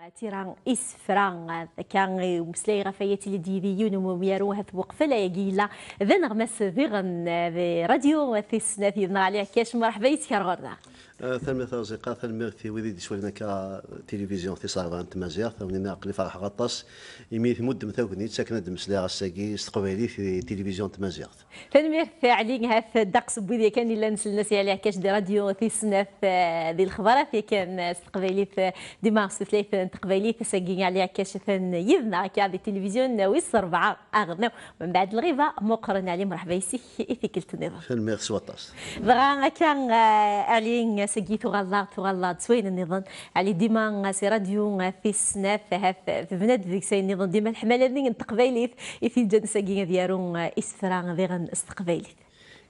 تيران إسفران كان مسلي غفايتي لديديون وميارو هث وقفة لا يجيلا ذا نغمس ذيغن راديو ثيسنا في عليها كاش مرحبا يتكر غردا ثلمي أصدقاء ثلمي في ودي شوالنا كا تلفزيون في صارفان تمازيغ ثونينا قلي فرح غطاس يميت مد مثوكني ساكنة دمسلا غساكي استقبالي في تلفزيون تمازيغ ثلمي عليك هاث دقس بوذي كان إلا نسل نسي عليها كاش دي راديو ثيسنا ذي الخبرات كان استقبالي في ديمارس ثلاث تقبالي ساكين عليها كاش ثن يذنا كا دي تلفزيون ويس 4 أغنى ومن بعد الغيبة مقرن عليه مرحبا يسيك في كل تنظر ثلمي سوطاس بغا كان عليك سجي تغلط سوين النظام على ديما سي راديو في السناف في بنات ذيك سي النظام ديما الحمالة ذي تقبايليت في الجن سجي ديارو إسفران ذيغن استقبايليت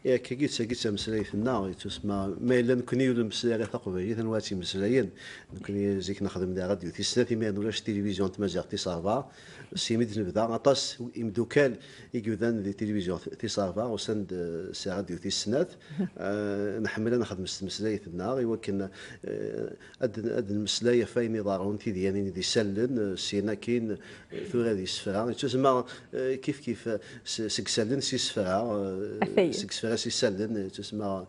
يا كي ساكيت مسلايت النار تسمى ما الا نكوني ولا مسلاي تقبايلي ثنواتي مسلايين نكوني زيك نخدم دا راديو في السناف ما ولاش تلفزيون تمازيغ صافا سيميد نبدا عطاس يمدوكال يقودان دي تلفزيون صافا وسند سي راديو في السنات نحمل نخدم مسلايت النار يمكن اد المسلايه فاين يضارون تي ديالي دي سلن سينا كاين ثورة دي سفرا تسمى كيف سكسلن سي سفرا سكسفرا سي سلن تسمى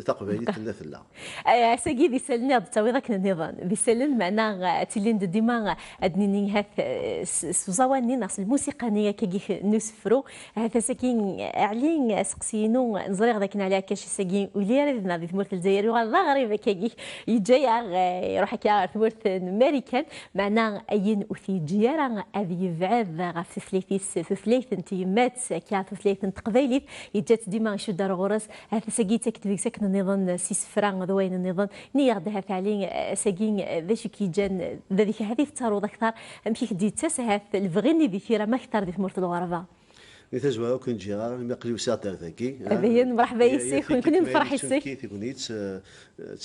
تقبايلي تلا فلا ساكي دي سلن تاوي ذاك النظام دي سلن معنا تلين ديما ادنيني هاث سوزاواني ناس الموسيقى نيا كي نسفرو هذا ساكين علين سقسينو نزريغ ذاك عليها كاش ساكين ولير نادي ثمورت الجزائر والله غريبه كي يجي يروح كا ثمورت امريكان معنا اين وثي جيران ابي بعاد غف ثلاث تيمات كا ثلاث تقبايليت يجات ديما شو دار غرس هذا ساكي تكتب ساكن النظام سي سفران ذوين النظام نيا غدا علين ساكين ذا شي كيجان ذيك هذه تارو اكثر مشي دي تسهف الفغيني ذي فيرا ما اكثر في مرت الغربه نتجوا كون جيرا ما قليو ساعه ذاكي هذه مرحبا يسيخ ونكون نفرح يسيخ كي تقوليت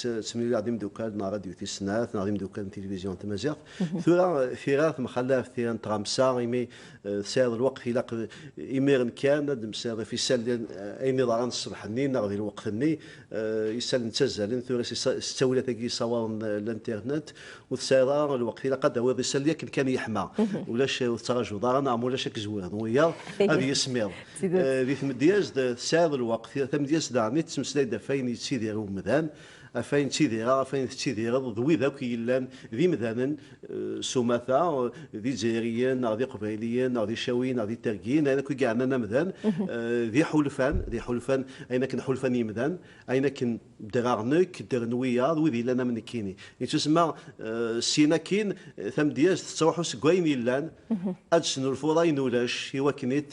تسمي غادي دوكال نا راديو تيسنات غادي دوكال تلفزيون تمازيغ ثورا فيراث مخلاف في ترامسا يمي سير الوقت الى يمير كان دمسا في سال اين ضران الصبح ني غادي الوقت ني يسال نتزالين ثورا استولى تاكي صور الانترنت وتسير الوقت الى قد هو يسال كان يحمى ولاش تراجو دارنا ولاش كزوان ويا هذه يسمير ذي ثمدياز ساد الوقت ثمدياز دعني تمسلاي دفاين يتسيدي مذان افين تيديرا افين تيديرا ذوي ذاك يلان ذي مثلا سماثا ذي جزائريين ذي قبيليين ذي شاويين ذي تركيين انا كي كاعنا مثلا ذي حلفان اين كن حلفان يمذان اين كن دراغنك درنويا ذوي ذي لنا من كيني تسمى سينا كين ثم دياز تروحوا سكوين يلان ادشنو الفوراين ولاش هو كنيت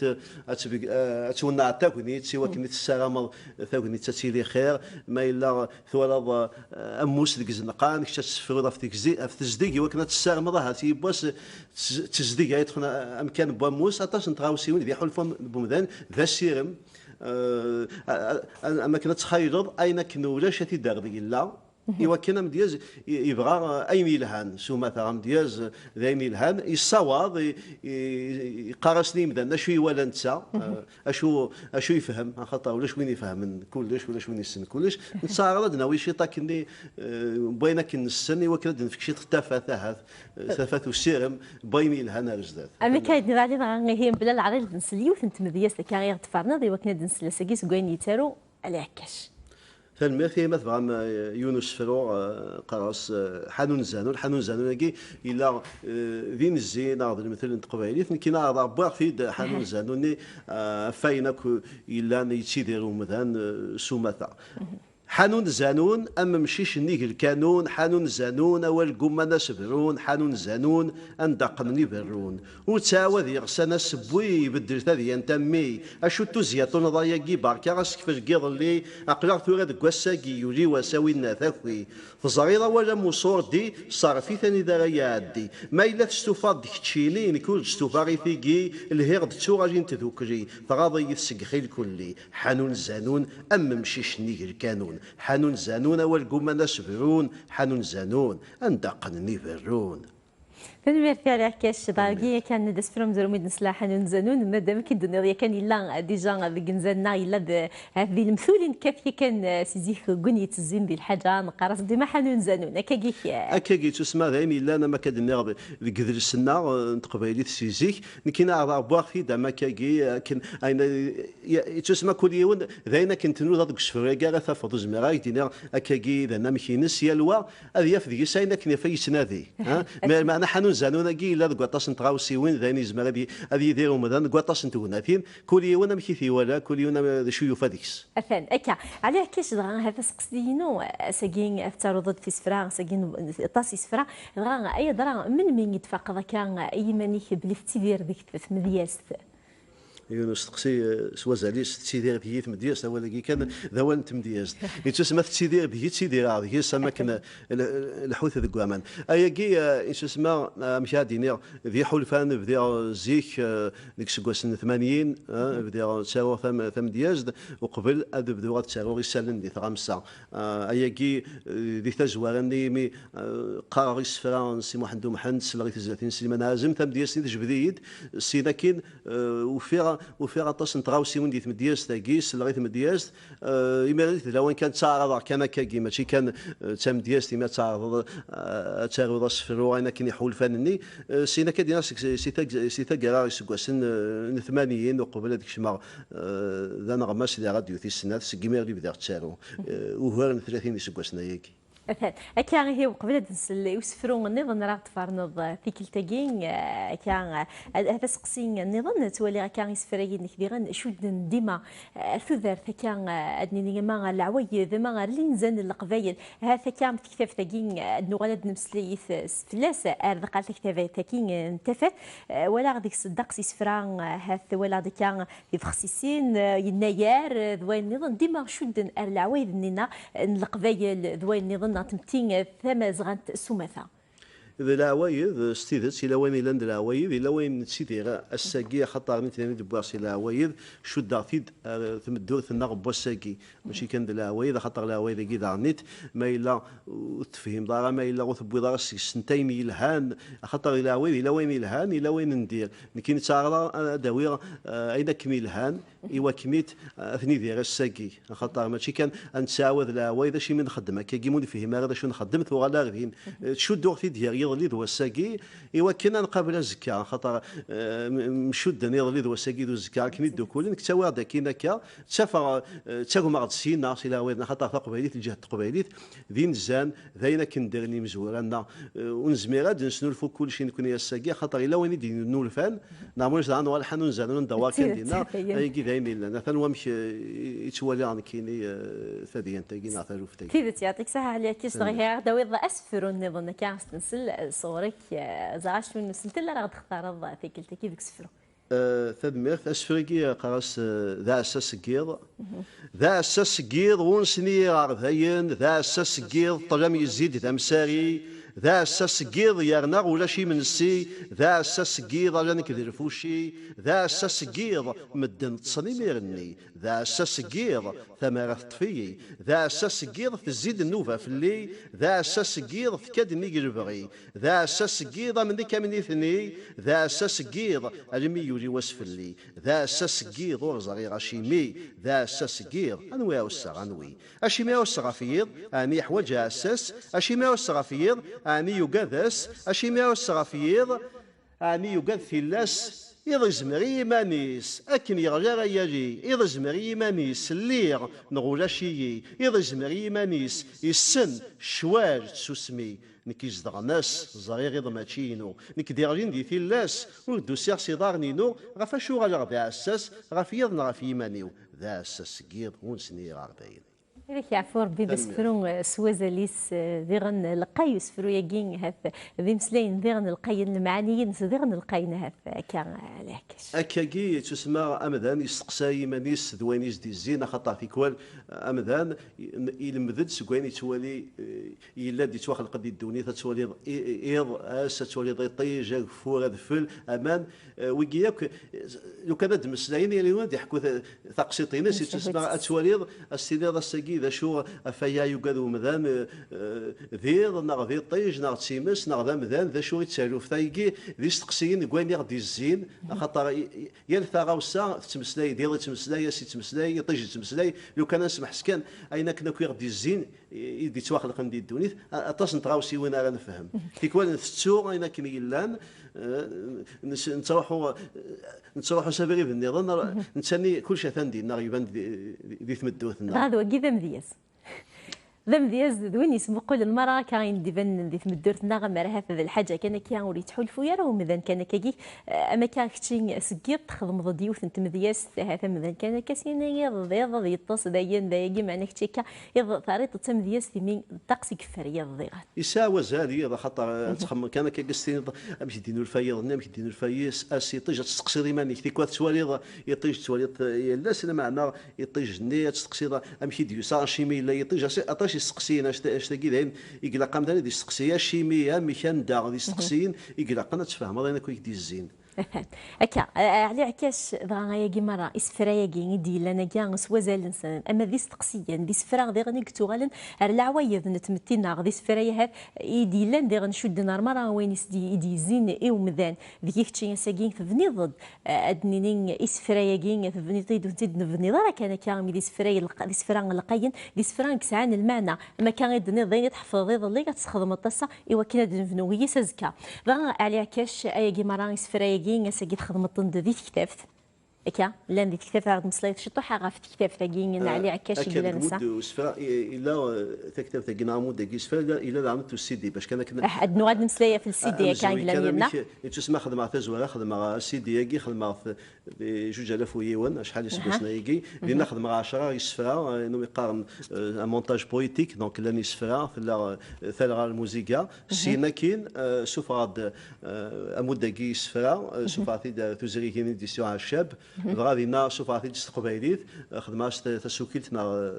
اتونا تاكنيت سوا كنيت السلام ثاكنيت تسيلي خير ما الا ثورا اموس ديك الزنقان كش تسفروا في تزديق وكنا تسار ظهر تي بواس تزديق يدخل امكان بواموس عطاش نتغاوسيون ذي حلفهم بومدان ذا السيرم اما كنا تخيلوا اين كنا ولاش تيدار ديك لا إوا كان مدياز يبغى أين يلهان سو مثلا مدياز ذاين يلهان يصاوض يقارسني مثلا شوي ولا نسى اشو يفهم خاطر ولاش وين يفهم من كلش ولاش وين يسن كلش نتصاغر ناوي شي طاكني بغينا كنسن إوا كان نفك شي تختفى ثافات وسيرم بين يلهان رجدات أما كاين غادي هي بلا العريض نسليو ثنت مدياز كاغير تفرنا إوا كنا نسل سكيس كوين يتارو على هكاش ثلمي في مثلا يونس فرو قراص حنون زانون كي الا ذي الزين هذا مثلا قبايلي كينا ربع في حنون زانون فاينك الا يتيديروا مثلا سمثا حانون زانون أما مشيش نيك الكانون حانون زانون أول قمنا سبرون حانون زانون أندقني برون وتعاود يغسانا سبوي يبدل ثذي ينتمي أشو تزياتون ضايقي باركا غاسك القيض اللي أقلق ثورة كواساكي يولي وساوي الناثاكوي فزغيرة ولا مصور دي صار في ثاني ذا غيادي ما إلا تستوفاد ديك تشيلين كل تستوفاغي ثيقي الهيغ دتو غاجين تذوكري فغاضي يتسقخي الكلي حانون زانون أما مشيش نيك الكانون حانون زانون والقمنا سبرون حانون زانون أندقني برون تنميرتي على كاش باقي كان داس فروم زروميد نسلاح نزانون مادام كي كان الا ديجا ذيك نزلنا الا هذه المثولين كافيه كان سيزيك كونيت الزين ديال الحاجه نقراص ديما حنون زانون هكاكي تسمى دايما الا انا ما كدني قدر السنه نتقبايلي سيزيك كاين بواغ في دما كاكي كان اين تسمى كل يوم داينا كنتنو هذاك الشفره كاع تفض زميرا دينا هكاكي دانا مكينس يالوا هذه في ديك ساينا كنا في سنادي ها ما انا حنون زانون كي الا كواطاس نتغاوسي وين ذاني زمر هذه يديروا مثلا كواطاس نتوناتين كل يوم ماشي في ولا كل يوم شو يفاديكس اثان اكا علاه كاش هذا سقسينو ساكين افترضت في سفرا ساكين طاسي سفرا اي درا من يتفاق كان اي مانيك بلي تيدير ديك في مدياس يونس تقسي سوازالي تيدير بيت مدياس ولا كان ذوان تمدياس يتسمى تيدير بيت تيدير هذه سما كان الحوت ذك وامان اياكي يتسمى مشاهدين ذي حلفان بدي زيك ديك سكواس 80 بدي تساوى ثم دياز وقبل هذا بدو تساوى يسالن دي خمسه اياكي ذي تزوارني مي قاري سفران سي محمد محمد سلغي 30 سليمان هازم ثم دياس تجبديد سينا كاين وفيها طاس نتغاوسي وين ديت مدياس تاكيس لغايه مدياس يمارس لو كان تعرض كان كاكي ماشي كان تام دياس ما تعرض السفر انا كاين يحول فنني سينا كدينا سيتا كرا سكواسن 80 وقبل هذيك الشمع ذا نغماس اللي غاديو في السنات سكيمير اللي بدا تسارو وهو 30 سكواسنا ياكي مثلا كان هي وقبل نسل يوسفرون النظام راه تفرنض في كلتاكين كان هذا سقسين النظام تولي كان يسفرين كثيرا شد ديما ثذر كان ادني ما العوي ما اللي نزن القبايل هذا كان في كتاب تاكين نغلد نمسلي فلاس قال كتاب تاكين انتفت ولا غاديك صدق سفران هذا ولا كان يفخسيسين يناير ذوين النظام ديما شد العوي ذنينا القبايل ذوين النظام تمتين ثم زغنت سمثا إذا العوايد ستيدت إلى وين إلى العوايد إلى وين تسيدير الساقية خطر نت يعني دبواس إلى العوايد شو دارتيد ثم الدور في النغب والساقي ماشي كان العوايد خطر العوايد كي دارنيت ما إلا تفهم دارا ما إلا وثبوي دارا سنتين يلهان خطر العوايد إلى وين يلهان إلى وين ندير لكن تعرض داوير أين كمي الهان إوا كميت ثني دير الساقي خطر ماشي كان نتساوذ العوايد شي من نخدمها كيمون فهم هذا شو نخدم ثو غالا غاديين شو الدور في ديال يضلي ذو الساقي إوا كنا نقابل الزكاة خاطر مشود يضلي ذو الساقي ذو الزكاة كمي دوكول نكتاوى داكينا كا تسافر تساقو ما غتسينا سيلا ويدنا خاطر تقبايليت الجهة تقبايليت ذي نزان ذاينا كنديرني مزورانا ونزميرا نسنولفو كلشي نكون يا الساقي خاطر إلا وين يدي نولفان نعملوش دعنا ولا حنون زانون ندوا كندينا يجي ذاين لنا مثلا ومش يتولي عن كيني ثديان تاكي نعثرو في تاكي كذا تعطيك ساعة على كيس دغيا داوي أسفر النظام كاع تنسل صورك زعاش من سنت لا راه تختار في كلتا كيفك سفرو ثدميرت اسفركي قراس ذا اساس كيض ذا اساس كيض ونسني غارداين ذا اساس كيض طلام يزيد تمساري ذا اساس كيض يرنا ولا شي من السي ذا اساس كيض انا نكذر فوشي ذا اساس كيض مدن تصني ميرني ذا اساس كيض ثمرة طفي ذا اساس كيض تزيد النوفه في اللي ذا اساس كيض تكادني قلبغي ذا اساس كيض من ذيك من اثني ذا اساس كيض المي يوري وصف اللي ذا اساس كيض ورزغي غشيمي ذا اساس كيض انوي اوسع انوي اشيمي اوسع فيض اني حواج اساس اشيمي اوسع فيض اني يقادس اشيمي اوسع فيض اني يقاد في اللاس إذا زمري مانيس أكن يرجع يجي إذا زمري مانيس الليغ نغولا شيي إذا زمري مانيس السن شوال تسوسمي نكي زدغ ناس زغير غير ماتشينو نكي ديرجين دي تيلاس ولدو سيغ سيدار نينو غفا شو غالا غدا أساس غفا يضنا غفا يمانيو ذا أساس كيض ونسني غاردين هذاك يعفور بيبس فرون سوازاليس ذيغن القاي يسفرو ياكين هاف ذي مسلين ذيغن القاي المعانيين ذيغن القاين هاف كان لاكش أكاكي تسمى أمذان يستقساي مانيس ذوانيس دي الزينة خطا في كوال أمذان يلمذد سكواني توالي إلا دي توخلق دي الدوني تتوالي إيض أس تتوالي ضيطي جاك فور ذفل أمان ويجيك لو كان دمسلاين يلي يحكوا ثقسيطين تسمى أتوالي السيدة الساقي ذا شو افيا يقاد ومذان ذيض ناغ ذي طيج ناغ تسيمس ناغ ذا مذان ذا شو يتسالو فتايقي ذي استقسيين كوين يغدي الزين خاطر يلثا غاوسا تمسلاي ديال تمسلاي سي تمسلاي طيج تمسلاي لو كان نسمح سكان اين كنا كيغدي الزين يدي تواخلق ندي الدونيت اطاس نتغاوسي وين راه نفهم تيكوان نفتو اين كاين يلان نتروحوا سافري بالنظام نتسني كل شيء ثندي نار يبان ذي ثمدوثنا هذا وكذا مذياس ذا مذياز دوين يسمو قول المرأة كاين ديفن ذي ثمدورتنا غمر هذا الحاجة كان كيان ولي تحولفو يا راهو مذان كان كاكي اما كان كتشي سكيط تخدم ضد يوث انت مذياس هذا مذان كان كاسين يض يطاس داين دايقي معنا كتشيكا يض طريقة تمذياس في مين الطقس كفر يضيغ يساوى زادي هذا خطر تخم كان كاكستين امشي دينو الفايض امشي دينو الفايس اسي طيج تسقسي ديما كيكوات تواليض يطيج تواليض لا سلا معنا يطيج نيه تسقسي امشي ديو سانشيمي لا يطيج اطاش يسقسين اش تاكي داين يقلا قام داني دي السقسيه شيميه ميكان داغ دي السقسين يقلا قنا تفهم هذا كويك دي الزين هكا على عكاش بغا ياكي مرة اسفرا ياكي دي لنا كاع سوازال انسان اما ذي استقسيا دي سفرا غادي غنكتو غالن العوايض نتمتينا غادي سفرا يهات يدي لان دي غنشد نار مرة وين يدي زين اي ومذان ذيك كتشي ساكين تبني ضد ادنينين اسفرا ياكي تبني تيد تيد نبني راه كان كامل دي سفرا دي سفرا لقاين دي سفرا كسعان المعنى اما كان يدني ضين تحفظ ضلي كتخدم الطاسه ايوا كنا دنفنويه سازكا بغا على عكاش ياكي مرة سفرا ساكي تخدمت ذي تكتافت هكا لان ذي تكتافت عاد مصلايت شطوحه غاف تكتافت كاين علي عكاش كلا نسا وسفا الا تكتافت كاين عمود داكي سفا الا عملت السيدي باش كان عاد نواد مسلايه في السيدي كان كلامنا تسمى خدمه تزوره خدمه السيدي ياكي خدمه في 2000 ويوان شحال يسبسنا ياكي لان خدمه 10 يسفا نو يقارن مونتاج بويتيك دونك لاني سفا في ثلغه الموسيقى سينا كاين سوف غاد عمود داكي سفا سوف غادي تزري كاين ديسيون على الشاب غادينا شوف عرفتي تستقبليت خدمه تسوكيلتنا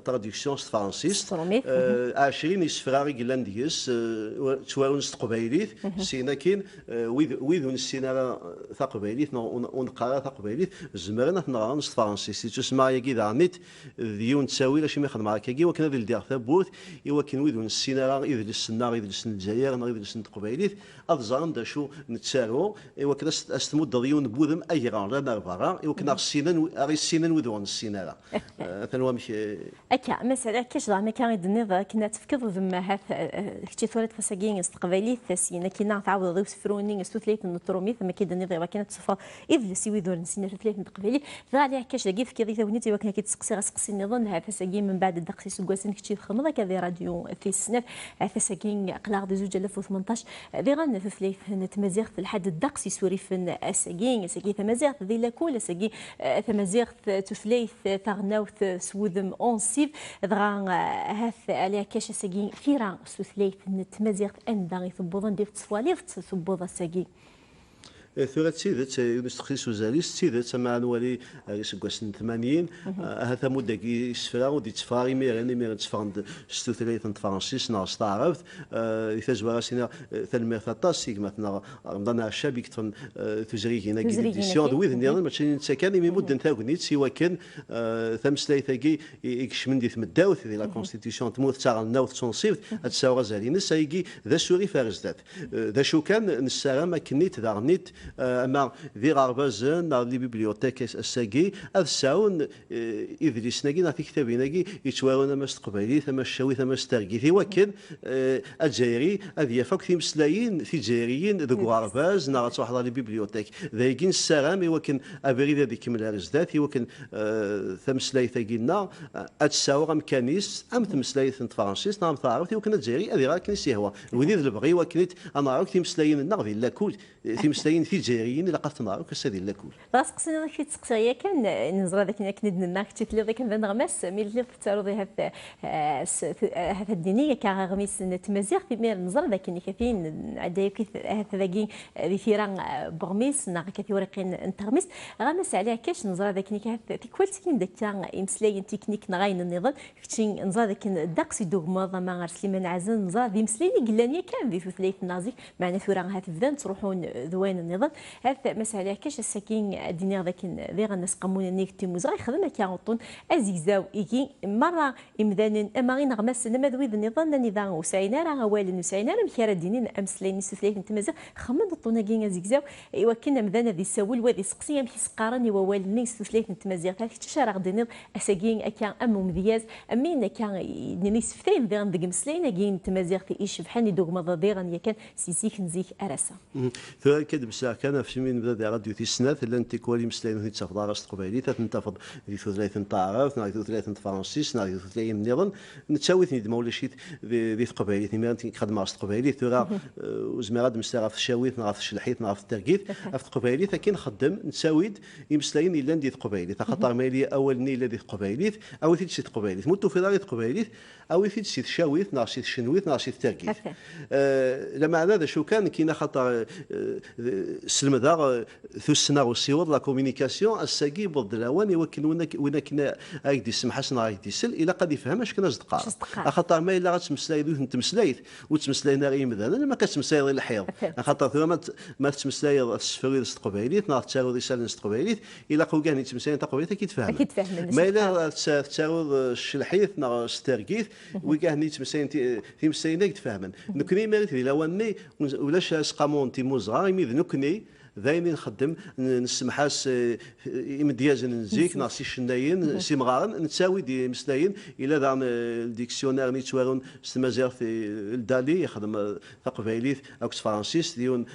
تراديكسيون فرانسيس 20 يسفراري جلانديس توارون استقبليت سينا كاين ويذون السينارا ثقبليت ونقرا ثقبليت زمرنا نغا فرانسيس تسمع يا كذا نيت ديون تساوي لاش ما خدمه هكاكي وكنا ذي الدار ثبوت ايوا كاين ويذون السينارا يدرس النار يدرس الجزائر يدرس تقبليت اظن دا شو نتسارو ايوا كنا استمد ديون بوذم اي غان لا برا يمكن السنان ودون السناره ثانوا مش اكا مساله كاش زعما كان النظام كنا تفكر ذما هاث كتي ثورت فساكين استقبالي ثاسينا كنا تعاود ذو سفروني ستوثليت النطرومي ثم كيد النظام كانت تصفى اذ سيوي ذو نسينا ثلاث نتقبالي فعليها كاش داكي فكري ثونيتي وكنا كيتسقسي غسقسي النظام ها فساكين من بعد الدقسي سكواسن كتي خمضه كذا راديو في السنف فساكين قلاغ دي 2018 ذي غن في ثلاث نتمازيغ لحد الدقسي سوري في اساكين تمازيغ ذي لاكول ساكي تمازيغ تثليث تغناوث سوذم اونسيف دغا هاث عليها كاش ساكي ثيرا سوثليث نتمازيغ اندا يثبوضن ديف تصواليف تثبوض ساكي ثورة سيدت يستخدس وزاليس سيدت مع نوالي سكواسن 80 هذا مدة كي سفرا ودي تفاري ميران تفاند ستوثليث فرانسيس ناس تعرفت يثزوا راسنا ثلمير ثطاس مثلا رمضان الشاب يكتفن تزري هنا ديسيون ويذ نيران ماشي نتسكن مي مدن تاغنيت سوا كان ثمسلايث كي يكشمن دي ثمداوث دي لا كونستيتيسيون تموت تاع النوث تونسيف تساو غزالين سايكي ذا سوري فارزدات ذا شو كان نسارا ما كنيت دارنيت اما ذي غاربازن لي بيبليوتيك الساكي الساون يدرسنا كي كتابينا يتواون ما استقبالي ثم الشاوي ثم استرقي في وكن الجزائري هذه يفك في مسلايين في جزائريين ذو غارباز نغا تروح لي بيبليوتيك ذاكين السلام يوكن ابريد هذيك كمل رزدات يوكن ثمسلاي ثاقينا اتساو مكانيس ام ثمسلاي فرانسيس نعم تعرف يوكن الجزائري هذه راه كنيس هو وليد البغي وكنت انا راك ثمسلايين النغ لا كل ثمسلايين في جزائريين اللي قد تنعرف كسادي لا كل راس قصنا ذاك تسقسيا كان نزرا ذاك كندنا كنت تلي ذاك بان غماس مي اللي تعرضي هذا الدينيه كغميس نتمازيغ في مير نزرا ذاك كاين عندي كيف هذا ذاكي في فيران بغميس ناغ كيف ورقين انترميس غماس عليها كاش نزرا ذاك في كوالتين داك يمسلاين تكنيك نغاين النظام كتشين نزرا ذاك داكسي دوغما مع سليمان عزن نزرا ذي مسلاين قلانيه كان في ثلاث نازي معنا فيران هات بدان تروحون ذوين النظام النظام هذا مسألة كاش السكين ديني ذاك ذي الناس قامون نيك تيموزا يخدم كيعطون أزيزاو يجي مرة إمدان أما غير نغمس نما ذوي النظام النظام وسعينا راه وال نسعينا راه مكيرا دينين أمسلين سفليت نتمازا خمن طونا كين أزيزاو وكنا مدان ذي سوول وذي سقسي مشي سقارني ووال نيس سفليت نتمازا هذيك تشارع دينير أساكين أكا أم مميز أمين كان نيس فتين ذي عندك مسلين كين تمازا في إيش بحال دوغ مضادير يكن سيسيك نزيك أرسا. كذب ساعة كان في من بدا راديو تيسنات اللي انت كوالي مسلين هي تفضل راس قبيلي تنتفض في ثلاثة تعرف نعرف ثلاثة فرنسيس نعرف ثلاثة نظام نتساوي ثني دمول شيء ذي قبيلي ثمانية خدمة راس قبيلي ثرا وزمراد مستعرف الشاويت نعرف الشلحيت نعرف الترقيت في قبيلي ثكين خدم نتساويد يمسلين اللي عندي قبيلي خطر مالي أولني الذي قبيلي أو ثيت سيت قبيلي موتو في داري قبيلي أو ثيت سيت شاويت نعرف سيت شنويت نعرف سيت ترقيت لما هذا شو كان كاين خطر سلمدار ثو السنة والسيور لا كومينيكاسيون الساقي ضد الاوان يوكل وين كنا هايدي سمح سنا هايدي سل الى قد يفهم اش كنا صدقاء خاطر ما الا غتمسلاي انت مسلايت وتمسلاينا غير مثلا ما كتمسلاي غير الحيض خاطر ثم ما تمسلاي السفري الصقبيليت ناض تساوي رساله الصقبيليت الى قو كان تمسلاي تقبيليت اكيد فاهم ما الا تساوي الشلحيث نا سترقيث وكان تمسلاي تمسلاينا يتفاهمن نكني ماريت الاواني ولاش سقامون تيموزغا يميذ نكني ذايني نخدم نسمحاس امدياز نزيك ناصي شناين سي مغارن نتساوي دي مسلاين الى ذا الديكسيونير نيتوارون استمازير في الدالي يخدم ثقفايليث او فرانسيس ديون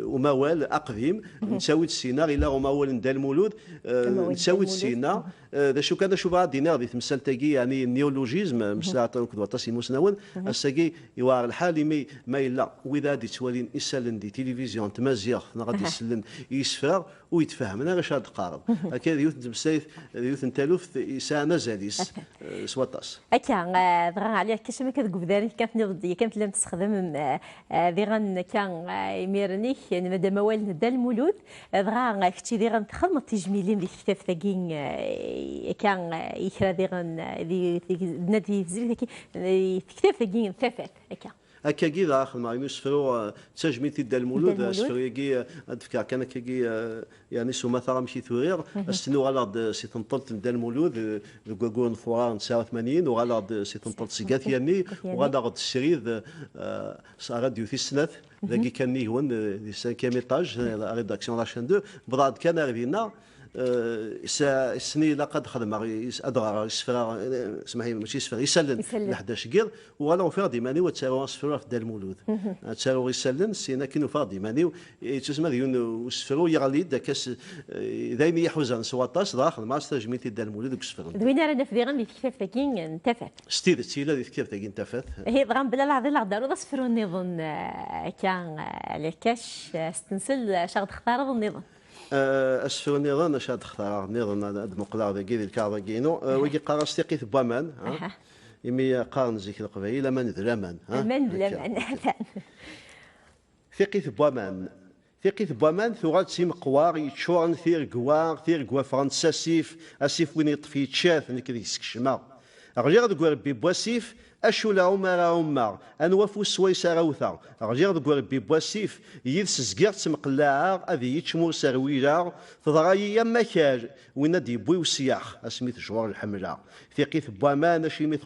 وموال اقديم نتساوي السينار الى وموال ندال مولود نتساوي السينا ذا شو كان شوف دينار دي تمثال تاكي يعني النيولوجيزم مسلاطن كدوا تاسي مسناون الساكي يوار الحال ما الا واذا دي توالين يسالن دي تلفزيون تمازيغ غادي يسلم يسفر ويتفاهم انا غاش هاد القارب هكا ديوث تمسايف ديوث نتالوف يسانا زاليس سواطاس هكا دغا عليها كاش ما كتقول ذلك كانت نضدي كانت لم تستخدم ديغا كان يميرني يعني مادام موال ندا المولود دغا كنتي ديغا تخدم التجميلين ديك الكتاب ثاكين كان يكرا ديغا نادي زيد كتاب ثاكين ثافات هكا هكا كي خدمة يسفروا تسجميت دا المولود سفروا يجي أتفكر كان كي يعني سو مثلا مشي ثوير استنو غالاد سي تنطلت دا المولود كوكون فوران 89 وغالاد سي تنطلت سيكات يعني وغالاد الشريط راديو في السنات ذاكي كان نيهون دي 5 ايطاج ريداكسيون لاشين 2 بضاد كان ريفينا السني لقد خدم ادغى يسفر سمحي ماشي يسفر يسلن ل 11 كير ولا فيها ديماني وتساوي سفر في المولود تساوي يسلن السينا كينو فيها ديماني تسمى ديون وسفرو يغلي داكاس دايما يحوزن سواطاس داخل ما استجميتي دا المولود وسفر دوينا رانا في غير كيف تاكين انتفت ستيد تيلا ديك كيف تاكين انتفت هي بغا بلا العضي العضار وصفروا النظام كان على كاش استنسل شغل اختار النظام اسفر النظام اش اختار النظام هذا مقدار ذاك الكارا كينو ويجي قرا استيقيت بوامان يمي قارن زيك القبائل من ذلامان من ذلامان ثقيت بوامان ثقيت بوامان ثغات سيم قوار يتشورن ثير قوار فرنسا سيف اسيف وين يطفي تشاف نكذي يسكشما غير ذوك ربي بواسيف اشو لا عمر انوافو سويسا راوثا غير ذوك ربي بواسيف يدس زكير تمقلاع اذي يتشمو سرويلا تضغاي يما كاج وين دي بوي وسياخ اسميت جوار الحمله ثقيت بوامان اشيميت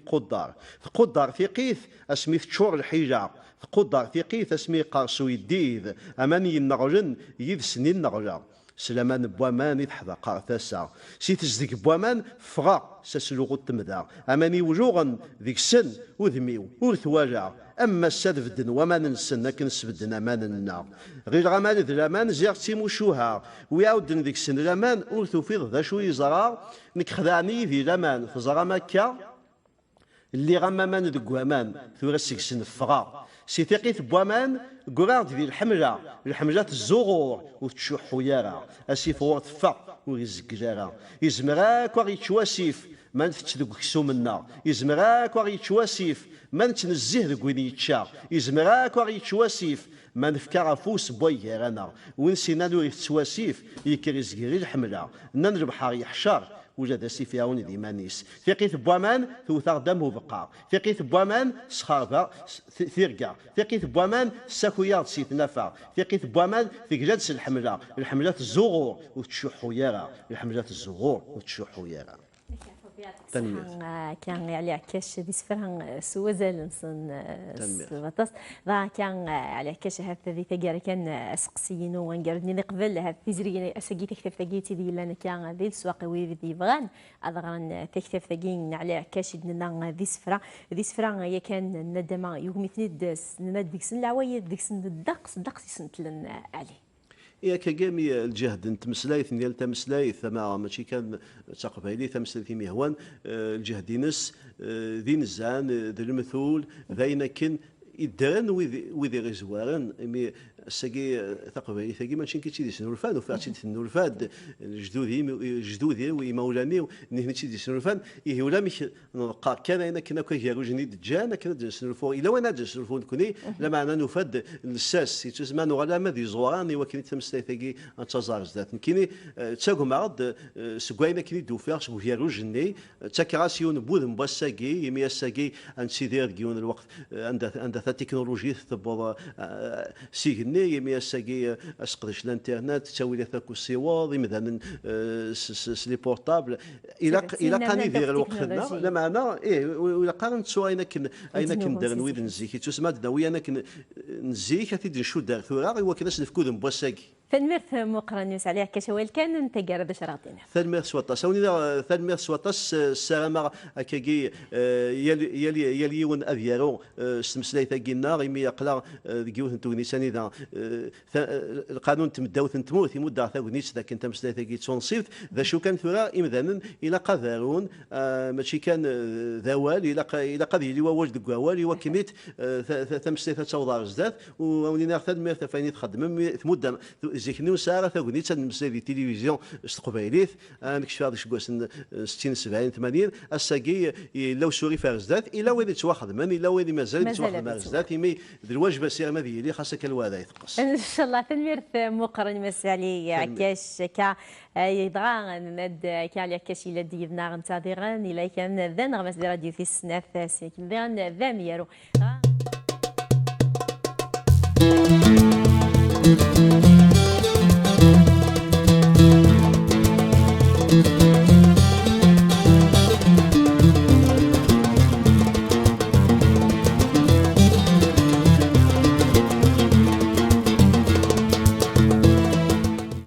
قدر ثقيت اسميت تشور الحيجه قدر ثقيت اسمي قارسو يديذ اماني النغجن يدسني النغجه سلامان بوامان يتحظى قارثاسا سي تزدك بوامان فغا ساسلوغو التمدا اماني وجوغا ذيك السن وذميو ورثواجع اما الساد فدن وما ننسن كنسبدن اماننا غير غمان ذ الامان زيارتي مشوها ويعاودن ذيك السن الامان ورثوفيض ذا شو يزرع نكخدعني ذي الامان فزرع مكه اللي غمامان ذك وامان ثورا سيكسن فغا سي ثقيت بوامان قرارد ذي الحملة الزغور وتشوح ويارا اسيف ورتفا ويزق جارا يزمراك وغيتشواسيف ما نفتش ذوك كسومنا يزمراك وغيتشواسيف ما نتنزه ذوك وين يتشا يزمراك وغيتشواسيف ما نفكر فوس بوي رانا ونسينا له يتواسيف يكري زكري الحملة نربح يحشر وجد سيفياون ديمانيس في قيث بوامان ثوثا دم بقع في قيث بوامان سخارفا ثيرقا في قيث بوامان ساكويا سيت نفع في قيث بوامان في جلس الحملة الزغور وتشحو يارا الحملات الزغور وتشحو يارا كان على عكاش دي سفرها سوزل نصن سبطاس ضا كان على عكاش هذا ذي تجار كان سقسيين وانقردني قبل هذا في زري اسقي تكتب ثقيتي ذي لنا كان ذي السواق ويدي يبغان اضغان تكتب ثقين على عكاش دنا ذي سفرا هي كان ندما يوم يتند نديك سن العوايد ديك سن الدقس سنتلن عليه يا كجامي الجهد انت مسلايث ديال تمسلايث ماشي كان تقبيلي تمسلايث مهوان الجهد ينس ذي نزان ذي المثول ذاين كن يدرن وذي غزوارن مي الساقي تقبيلي ثقي ماشي كي تيدي سنولفان وفاتي تنولفاد جدودي ومولاني نهني تيدي سنولفان هي ولا مش نلقى كان انا كنا كيهرو جنيد جانا كنا سنولفو الا وانا سنولفو كوني لا معنى نفاد الساس تسمى نغلا ما ذي زواران وكني تمسلاي ثقي انتظار ذات كيني تاكو معرض سكوينا كني دوفير سكو هيرو جني تاكراسيون بود مبساقي يمي الساقي ان سيدير كيون الوقت عند تكنولوجي تبوض سيغني يمي الساقي اسقدش الانترنت تساوي لي ثاكو السيواض مثلا سلي بورتابل الى قاني يدير الوقت لا معنى ولا قارن سوا اين كندير نويد نزيك تسمى داوي انا نزيك تيدي نشو دار ثورا هو كذا نفكود مبساقي فالميرث مقرنيوس عليها كشوال كان انت قارب شراطينا ثالميرث سوطاس اوني ثالميرث سوطاس السلامة كاكي يليون افيارو سمسلاي ثاقينا غيمي يقلا ديوث تونساني ذا القانون تمداوث تموت يمد ثاقنيس ذاك انت مسلاي ثاقي تونسيف ذا شو كان ثورا امذانا الى قذارون ماشي كان ذوال الى قضي لي واجد كوال وكميت تمسلاي ثاوضار زدات ونينا ثالميرث فاني تخدم تمد زيكني ساعه ثاقني تنمسلاي دي تلفزيون استقبايليث نكشف هذا شكوس 60 70 80 الساقي لو سوري فارزدات الى وين يتواخذ من الى وين مازال يتواخذ فارزدات يمي الواجب سير ما ذي خاصك الوضع يتقص ان شاء الله تنمير مقرن مسالي عكاش كا يدغى ند كالي عكاش الى ديبنا نتاظران الى كان ذن غمس راديو في السنه الثاسيه كان ذا ميرو